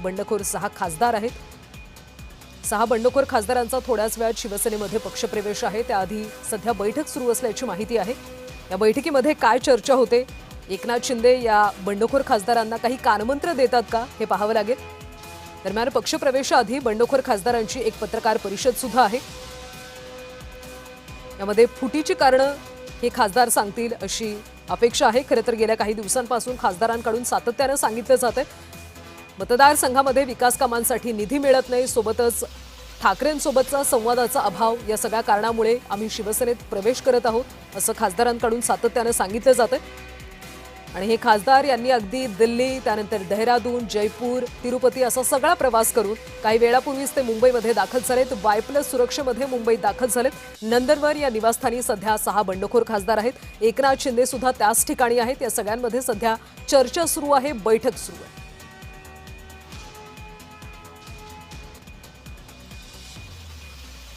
बंडखोर 6 खासदार आहेत. 6 बंडखोर खासदारांचा थोड्याच वेळात शिवसेनेमध्ये पक्षप्रवेश आहे. त्याआधी सध्या बैठक सुरू असल्याची माहिती आहे. या बैठकीमध्ये काय चर्चा होते, एकनाथ शिंदे या बंडखोर खासदारांना काही कानमंत्र देतात का, हे पाहावं लागेल. दरम्यान पक्षप्रवेशाआधी बंडखोर खासदारांची एक पत्रकार परिषद सुद्धा आहे. यामध्ये फुटीची कारणं हे खासदार सांगतील अशी अपेक्षा आहे. खरं तर गेल्या काही दिवसांपासून खासदारांकडून सातत्यानं सांगितलं जातंय मतदारसंघामध्ये विकास कामांसाठी निधी मिळत नाही, सोबतच ठाकरेंसोबतचा संवादाचा अभाव या सगळ्या कारणामुळे आम्ही शिवसेनेत प्रवेश करत आहोत असं खासदारांकडून सातत्यानं सांगितलं जातंय. आणि हे खासदार यांनी अगदी दिल्ली, त्यानंतर देहरादून, जयपूर, तिरुपती असा सगळा प्रवास करून काही वेळापूर्वीच ते मुंबईमध्ये दाखल झालेत. Y+ सुरक्षेमध्ये मुंबईत दाखल झालेत. नंदनवन या निवासस्थानी सध्या 6 बंडखोर खासदार आहेत. एकनाथ शिंदे सुद्धा त्याच ठिकाणी आहेत. या सगळ्यांमध्ये सध्या चर्चा सुरू आहे, बैठक सुरू आहे.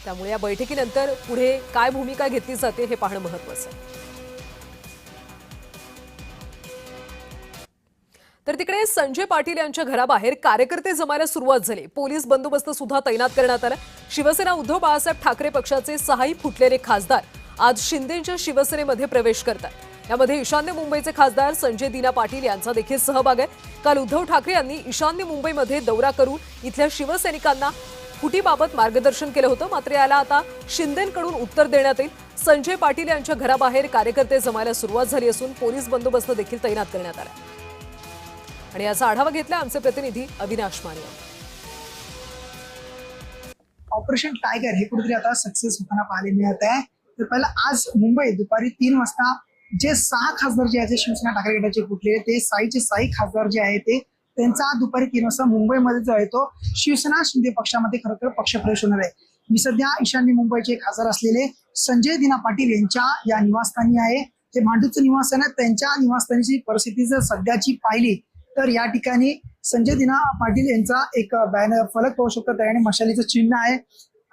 त्यामुळे या बैठकीनंतर पुढे काय भूमिका घेतली जाते हे पाहणं महत्त्वाचं आहे. तर तिकडे संजय पाटील यांच्या घराबाहेर कार्यकर्ते जमायला सुरुवात झाली. पोलीस बंदोबस्त सुद्धा तैनात करण्यात आला. शिवसेना उद्धव बाळासाहेब ठाकरे पक्षाचे 6 फुटलेले खासदार आज शिंदेंच्या शिवसेनेमध्ये प्रवेश करतात. यामध्ये ईशान्य मुंबईचे खासदार संजय दीना पाटील यांचा देखील सहभाग आहे. काल उद्धव ठाकरे यांनी ईशान्य मुंबईमध्ये दौरा करून इथल्या शिवसैनिकांना फुटीबाबत मार्गदर्शन केलं होतं. मात्र याला आता शिंदेंकडून उत्तर देण्यात येईल. संजय पाटील यांच्या घराबाहेर कार्यकर्ते जमायला सुरुवात झाली असून पोलीस बंदोबस्त देखील तैनात करण्यात आला. आणि याचा आढावा घेतला आमचे प्रतिनिधी अविनाश माने. ऑपरेशन टायगर हे कुठेतरी आता सक्सेस होताना पाहायला मिळत आहे. तर पहिला आज मुंबई दुपारी 3 वाजता जे 6 खासदार जे आहेत शिवसेना ठाकरे गटाचे फुटले ते 6 खासदार जे आहेत ते त्यांचा दुपारी 3 वाजता मुंबईमध्ये जो आहे तो शिवसेना शिंदे पक्षामध्ये खरं तर पक्षप्रवेश होणार आहे. मी सध्या ईशान्य मुंबईचे खासदार असलेले संजय दीना पाटील यांच्या या निवासस्थानी आहे. जे मांडूचं निवासस्थान आहे, त्यांच्या निवासस्थानीची परिस्थिती जर सध्याची पाहिली तर या ठिकाणी संजय दीना पाटील यांचा एक बॅनर फलक पाहू शकतो, त्याने मशालीचं चिन्ह आहे.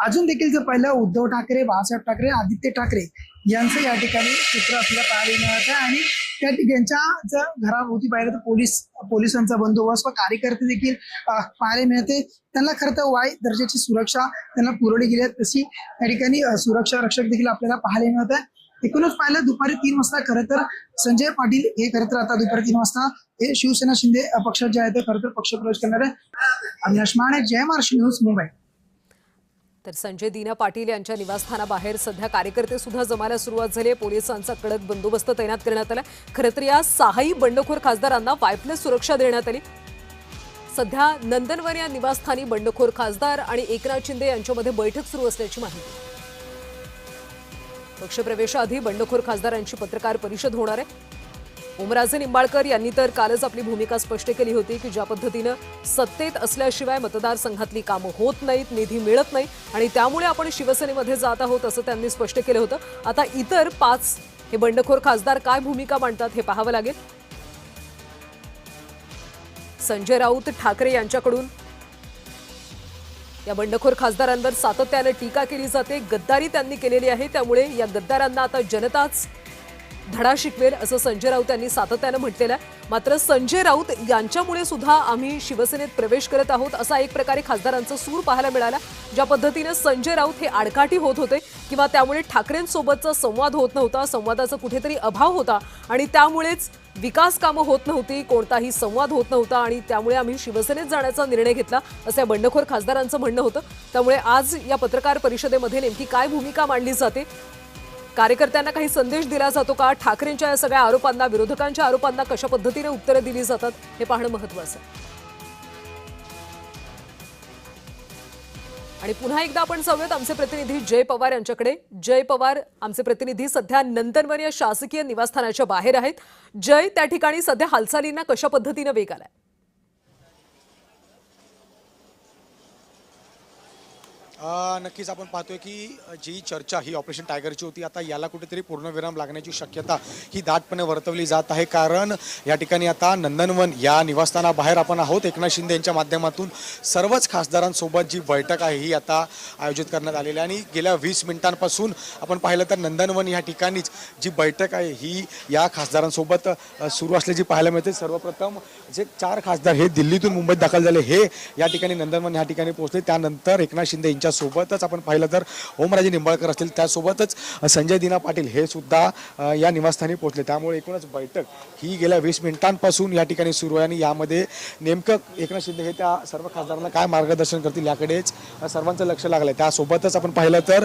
अजून देखील जर पाहिलं उद्धव ठाकरे, बाळासाहेब ठाकरे, आदित्य ठाकरे यांचं या ठिकाणी चित्र आपल्याला पाहायला मिळत आहे. आणि त्या त्यांच्या जर घराभोवती पाहिलं तर पोलिसांचा बंदोबस्त व कार्यकर्ते देखील पाहायला मिळते. त्यांना खरं तर वाय दर्जाची सुरक्षा त्यांना पुरवली गेली आहे, तशी त्या ठिकाणी सुरक्षा रक्षक देखील आपल्याला पाहायला मिळत आहे. एकूणच पाहिलं दुपारी 3 वाजता खरं तर संजय पाटील हे खरं तर आता दुपारी 3 वाजता हे शिवसेना शिंदे पक्षात जे आहे ते खरं तर पक्षप्रवेश करणार आहे. अविनाश माने, जय महाराष्ट्र न्यूज, मुंबई. तर संजय दीना पाटील यांच्या निवासस्थानाबाहेर सध्या कार्यकर्ते सुद्धा जमायला सुरुवात झाली आहे. पोलिसांचा कडक बंदोबस्त तैनात करण्यात आला. खरं तर या 6 बंडखोर खासदारांना Y+ सुरक्षा देण्यात आली. सध्या नंदनवन या निवासस्थानी बंडखोर खासदार आणि एकनाथ शिंदे यांच्यामध्ये बैठक सुरू असल्याची माहिती. पक्षप्रवेशाआधी बंडखोर खासदारांची पत्रकार परिषद होणार आहे. ओमराजे निंबाळकर यांनी तर कालच आपली भूमिका स्पष्ट केली होती की ज्या पद्धतीनं सत्तेत असल्याशिवाय मतदारसंघातली कामं होत नाहीत, निधी मिळत नाही आणि त्यामुळे आपण शिवसेनेमध्ये जात आहोत असं त्यांनी स्पष्ट केलं होतं. आता इतर 5 हे बंडखोर खासदार काय भूमिका मांडतात हे पाहावं लागेल. संजय राऊत ठाकरे यांच्याकडून या बंडखोर खासदारांवर सातत्याने टीका केली जाते. गद्दारी त्यांनी केलेली आहे, त्यामुळे या गद्दारांना आता जनताच धडा शिकवेल असं संजय राऊत यांनी सातत्यानं म्हटलेलं आहे. मात्र संजय राऊत यांच्यामुळे सुद्धा आम्ही शिवसेनेत प्रवेश करत आहोत असा एक प्रकारे खासदारांचा सूर पाहायला मिळाला. ज्या पद्धतीने संजय राऊत हे आडकाठी होत होते किंवा त्यामुळे ठाकरेंसोबतचा संवाद होत नव्हता, संवादाचा कुठेतरी अभाव होता आणि त्यामुळेच विकास कामं होत नव्हती, कोणताही संवाद होत नव्हता आणि त्यामुळे आम्ही शिवसेनेत जाण्याचा निर्णय घेतला असं या बंडखोर खासदारांचं म्हणणं होतं. त्यामुळे आज या पत्रकार परिषदेमध्ये नेमकी काय भूमिका मांडली जाते, कार्यकर्त्यांना काही संदेश दिला जातो का, ठाकरेंच्या या सगळ्या आरोपांना, विरोधकांच्या आरोपांना कशा पद्धतीने उत्तरं दिली जातात हे पाहणं महत्त्वाचं आहे. आणि पुन्हा एकदा आपण जाऊयात आमचे प्रतिनिधी जय पवार यांच्याकडे. जय पवार, आमचे प्रतिनिधी सध्या नंदनवन या शासकीय निवासस्थानाच्या बाहेर आहेत. जय, त्या ठिकाणी सध्या हालचालींना कशा पद्धतीने वेग आलाय? नक्कीच आपण पाहतोय की जी चर्चा ही ऑपरेशन टायगरची होती आता याला कुठेतरी पूर्णविराम लागण्याची शक्यता ही दाटपणे वर्तवली जात आहे. कारण या ठिकाणी आता नंदनवन या निवासस्थानाबाहेर आपण आहोत. एकनाथ शिंदे यांच्या माध्यमातून सर्वच खासदारांसोबत जी बैठक आहे ही आता आयोजित करण्यात आलेली आहे आणि गेल्या 20 मिनिटांपासून आपण पाहिलं तर नंदनवन या ठिकाणीच जी बैठक आहे ही या खासदारांसोबत सुरू असल्याची पाहायला मिळते. सर्वप्रथम जे 4 खासदार हे दिल्लीतून मुंबईत दाखल झाले हे या ठिकाणी नंदनवन या ठिकाणी पोहोचले. त्यानंतर एकनाथ शिंदे यांच्यासोबतच आपण पाहिलं तर ओमराजे निंबाळकर असतील, त्यासोबतच संजय दिना पाटील हे सुद्धा या निवासस्थानी पोहोचले. त्यामुळे एकूणच बैठक ही गेल्या 20 मिनिटांपासून या ठिकाणी सुरू आहे आणि यामध्ये नेमकं एकनाथ शिंदे हे त्या सर्व खासदारांना काय मार्गदर्शन करतील याकडेच सर्वांचं लक्ष लागलं. त्यासोबतच आपण पाहिलं तर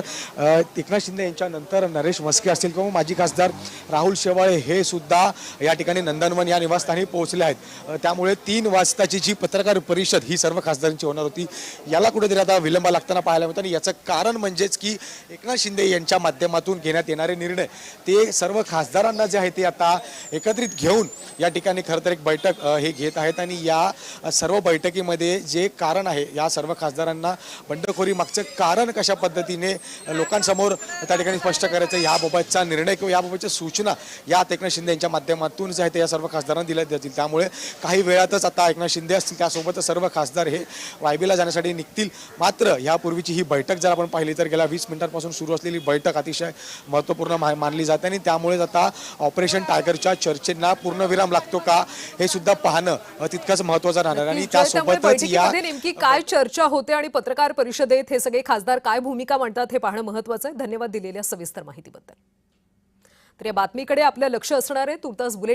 एकनाथ शिंदे यांच्यानंतर नरेश म्हस्के असतील किंवा माजी खासदार राहुल शेवाळे हे सुद्धा या ठिकाणी नंदनवन या निवासस्थानी पोहोचले आहेत. त्यामुळे 3 वाजताची जी पत्रकार परिषद ही सर्व खासदारांची होणार होती याला कुठेतरी आता विलंब लागताना पाहायला मिळतं आणि याचं कारण म्हणजेच की एकनाथ शिंदे यांच्या माध्यमातून घेण्यात येणारे निर्णय ते सर्व खासदारांना जे आहे ते आता एकत्रित घेऊन या ठिकाणी खरं तर एक बैठक हे घेत आहेत आणि या सर्व बैठकीमध्ये जे कारण आहे या सर्व खासदारांना बंडखोरी मागचं कारण कशा पद्धतीने लोकांसमोर त्या ठिकाणी स्पष्ट करायचं याबाबतचा निर्णय किंवा याबाबतच्या सूचना या एकनाथ शिंदे यांच्या माध्यमातून जे आहे ते या सर्व खासदारांना दिल्या जातील. त्यामुळे काही वेळातच आता एकनाथ शिंदे असतील त्यासोबत सर्व खासदार हे वायबीला जाण्यासाठी निघतील. मात्र यापूर्वीची ही बैठक जर आपण पाहिली तर गेल्या 20 मिनिटांपासून सुरू असलेली बैठक अतिशय महत्त्वपूर्ण मानली जाते आणि त्यामुळेच आता ऑपरेशन टायगरच्या चर्चेला पूर्णविराम लागतो का हे सुद्धा पाहणं तितकंच महत्त्वाचं राहणार आणि त्यामुळे त्यासोबतच या बैठकीमध्ये नेमकी काय चर्चा होते आणि पत्रकार परिषदेत हे सगळे खासदार काय भूमिका मांडतात हे पाहणं महत्त्वाचं आहे. धन्यवाद दिलेल्या सविस्तर माहितीबद्दल. तर या बातमीकडे आपलं लक्ष असणार आहे. तुर्तास बुलेटिन